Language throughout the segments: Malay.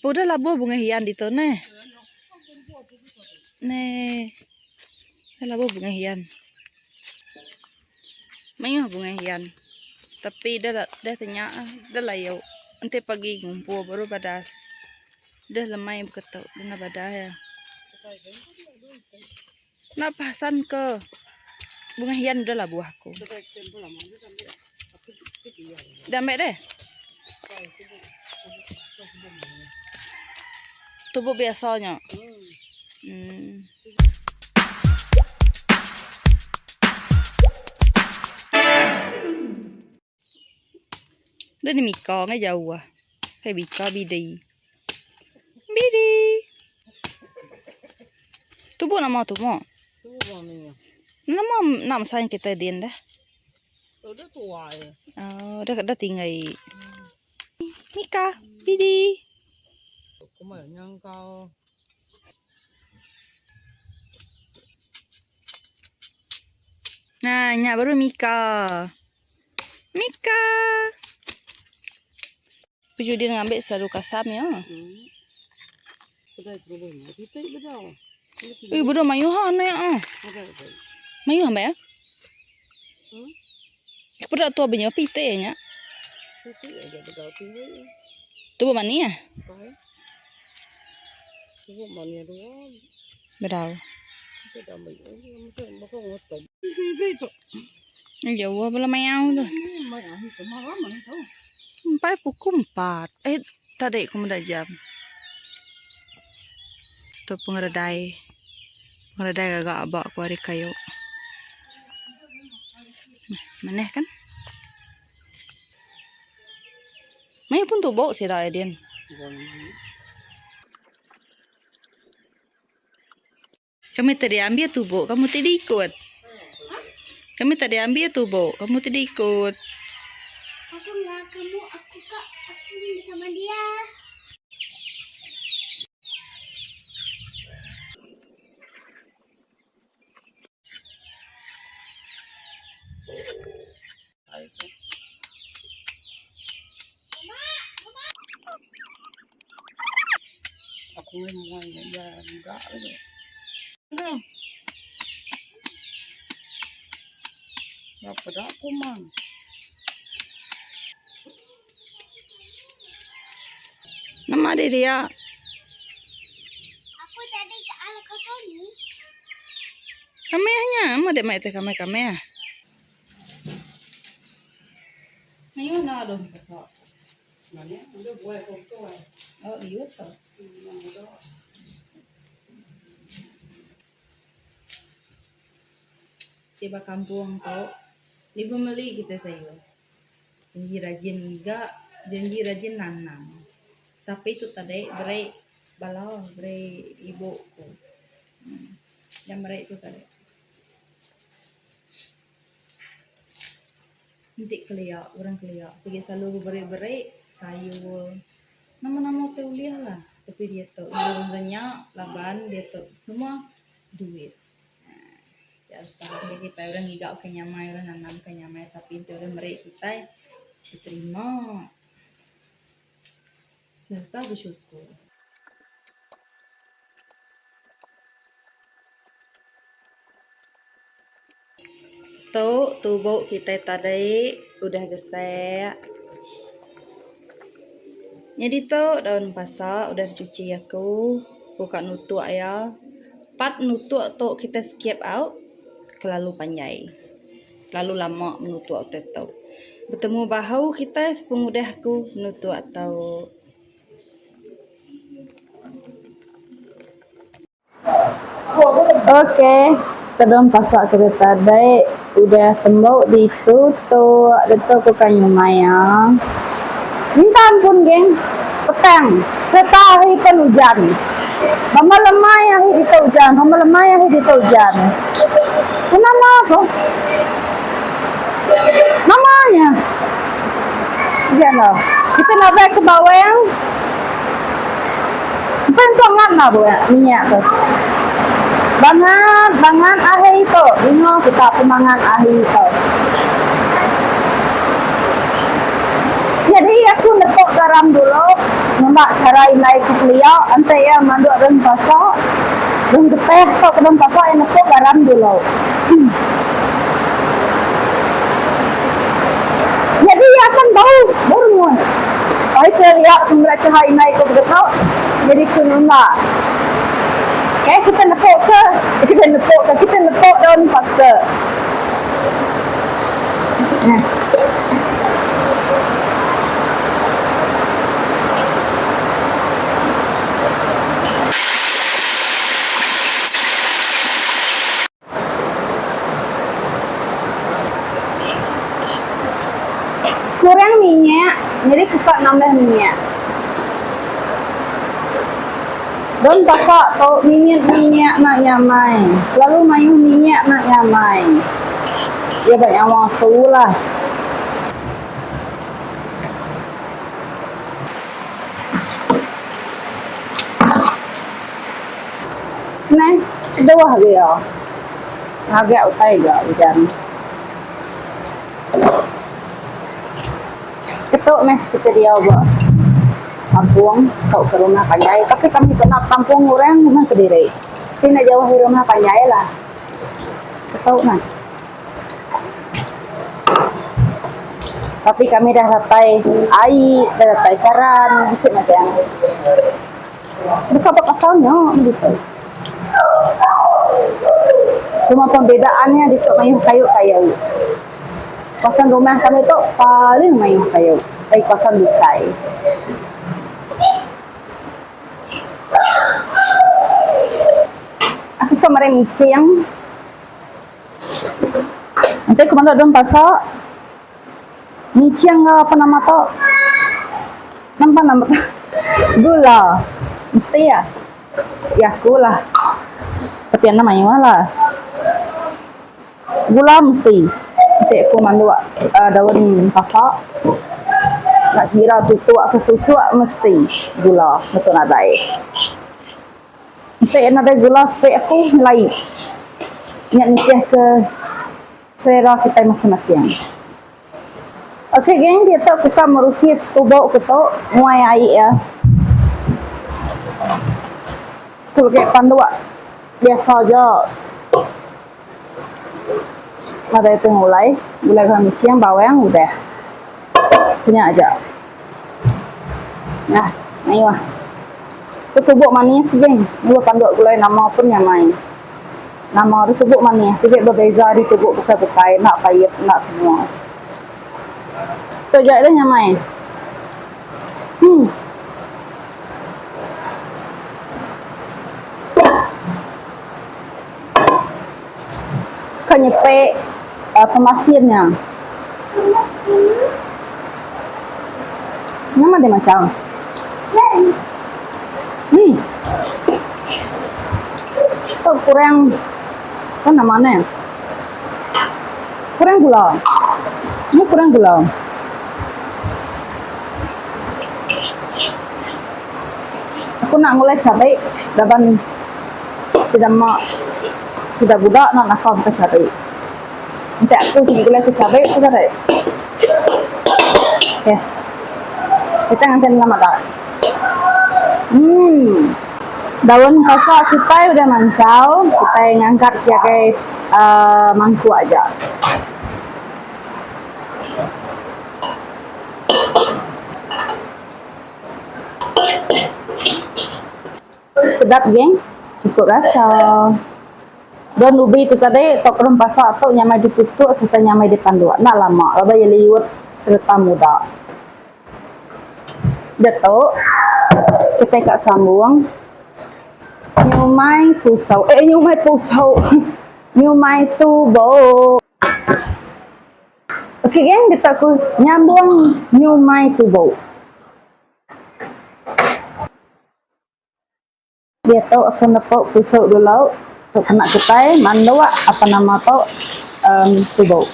Apa udah labuh bunga hian dito ne? Ne. Labuh bunga hian. Mayuh bunga hian. Tapi dah tanya dah layo. Nanti pagi ngumpul baru badas. Dah lemai beketuk dengan badah ya. Nak pasan ke bunga hian udah lah buahku. Dah ambil deh. Tubuh biasanya. Dia ni Mika ngai jauh ah. Kayak Mika bidi. Bidi. Tubuh nama tu mo. Nama sayang kita din dah. Udah tua ya. Oh, dah tinggal. Mika, bidi. Kemarin kau. Nah, nyak baru Mika. Mika. Puju dia ngambil selalu kasam ya. Bodoh mayu ha na ya. Mayu hamba ya. Kepada tua banyak pite ya nya. Tu mani ya? Berau. Jauh bela mayau tu. Sampai pukul 4. Tadi aku muda jam. Tu pengeredai. Pengeredai agak abak aku hari kayu. Mana kan? Mayu pun tu bau sih dah Edian. Kami tadi ambil tu bau, kamu tidak ikut. Kami tadi ambil tu bau, kamu tidak ikut. Aku enggak, aku sama dia. Aku mau enggak ini. Ya pada aku mang. Nama dia. Aku tadi ke ala kau ni. Kami hanya, mau dek mai teh kami. Ayo na dong pasok. Mana? Udah buat foto. Oh iya toh. Tiba kampung tau. Ibu meli kita sayur. Janji rajin enggak, janji rajin nanam. Tapi itu tadi berai balau, berai ibuku. Yang berai itu tadi. Nanti keliak, orang keliak. Segi selalu berai-berai sayur. Nama-nama teuliah lah. Tapi dia tu urusnya laban dia tu semua duit. Harus paham dia kita orang gigau kenyamai, orang nanam kenyamai. Tapi itu orang berai kita diterima. Serta bersyukur. Tubuh kita tadi udah gesek. Jadi daun pasak udah dicuci aku. Buka nutuk ya. Pat nutuk tu kita skip out. Terlalu panjang. Terlalu lama menutuk atau bertemu bahu kita pengudah aku menutuk atau Okey, daun pasak kita tadi udah tembok ditutuk, aku kanyu maya. Minta ampun geng, petang, serta hari kan hujan. Mama lemai hari itu hujan, hujan. Kenapa kok? Namanya. Ya loh, kita nak baik ke bawah yang pentongan lah bu ya, minyak tu. Bangan akhir itu, bingung kita pemangan akhir itu. Jadi aku nepok garam dulu, nampak cara inai ku kuliah ante ya manduk dan pasal dan geteh tok dan pasal yang nekuk garam dulu. Jadi ya kan bau semua. Ai ke lihat kumra cahaya inai ku betul. Jadi ku nampak. Kita nekuk daun pasal. Kurang minyak, jadi suka nambah minyak. Don pasak tau minyak nak nyamai, lalu mayu minyak nak nyamai. Dia banyak waktu lah. Nah, dua dia. Agak utai gak hujan. Ketuk meh kita dia buat kampung kau ke rumah Panjai, tapi kami kena kampung orang rumah Kediri. Tidak jauh dari rumah Panjai lah. Ketuk mah. Tapi kami dah dapat air, dah dapat garam, bisik macam yang. Bukan apa pasalnya gitu. Cuma pembedaannya di mayu kayu-kayu. Kawasan rumah kami tu paling mayu kayu, dari kawasan Dukai. Aku kemarin micing. Nanti kemana dong pasal? Micing apa nama tu? Nampak nama tu? Gula, mesti ya? Ya gula. Tapi yang namanya malah. Gula mesti. Nanti aku mandu daun pasak. Nak kira tutu ke tusuk mesti gula betul nadai. Nanti nadai gula supaya aku lain. Ingat ke selera kita masing-masing. Okey geng, dia tak kita merusi setubuk kita muai air ya. Tu kayak pandu biasa aja. Ada itu mulai garam micin, bawang udah. Punya aja. Nah, ayo. Itu tubuk manis geng. Ini panduk gulai nama pun nyamai. Nama itu tubuk manis, sedikit berbeza di tubuk bukai-bukai, nak pahit, nak semua. Tu je dah nyamai. Kan nyepek pemasirnya. Nama dia macam. Tu kurang kan namanya. Kurang gula. Ini kurang gula. Aku nak mulai cabai daban sudah budak nak ke cabai. Nanti aku mulai ke cabai sudah deh. Ya. Kita ngantin lama tak? Daun pasak kita udah mansau, kita ngangkat pakai mangkuk aja. Sedap geng, cukup rasa. Dan ubi itu tadi tok pasak atau nyamai diputuk serta nyamai dipanduk. Nak lama, laba ya liwet serta muda. Jatuh, kita kat sambung. Nyumai pusau, nyumai tubo. Okey geng, kita aku nyambung nyumai tubo. Dia tahu aku nepuk pusau dulu untuk kena ketai mandua apa nama tu tubo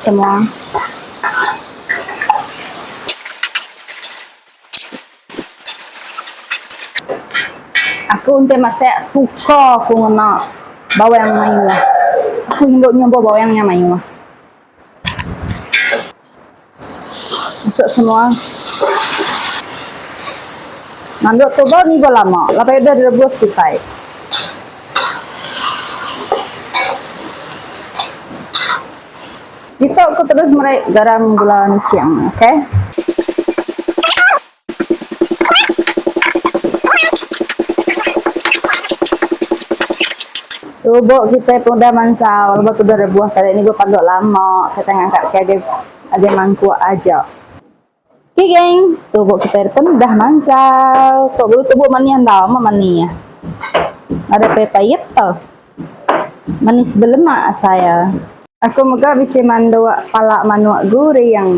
semua. Aku untuk masak suka aku nak bawang mayu. Aku hidup nyoba bawangnya mayu. Masuk semua. Manduk tu baru ni lama. Lepas udah direbus kita. Kita aku terus merai garam gula ciang, okay? Tubuk kita pun dah mansau, lepas tu dah rebuah kali ni gue panduk lama, kita ngangkat ke aja mangkuk aja. Okay geng, tubuk kita pun dah mansau. Tubuk mani yang lama mani ya. Ada pepayet tau. Manis belemak saya. Aku moga bisa mandu palak manuak gurih yang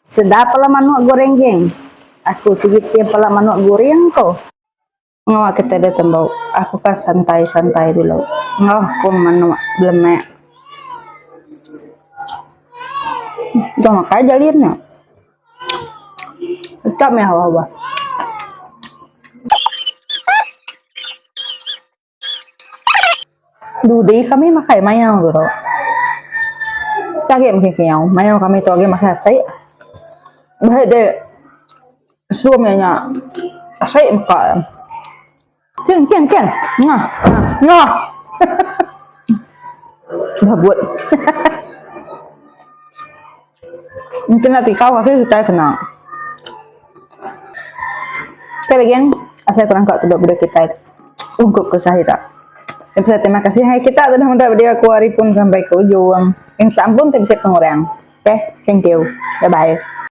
sedap palak manuak goreng geng. Aku sedikit palak manuak gurih yang kau. Ngawak kita ada tembau. Aku kan santai-santai dulu. Ngawak pun manuak belemak. Dah makan jalirnya. Tetap ya hawa-hawa. Dudi kami makai mayang dulu. Kage mungkin kau, mayang kami tu lagi makai asai. Baik deh, suaminya asai makan. Kian, ngah. Babut. Mungkin nanti kau akhirnya kita kenal. Sekali lagi, asal kurang kau tidak boleh kita ungkup kesahita. Terima kasih hai kita sudah mendapat video aku hari pun sampai ke ujung. Minta ampun tapi saya pengurang. Okay, thank you. Bye bye.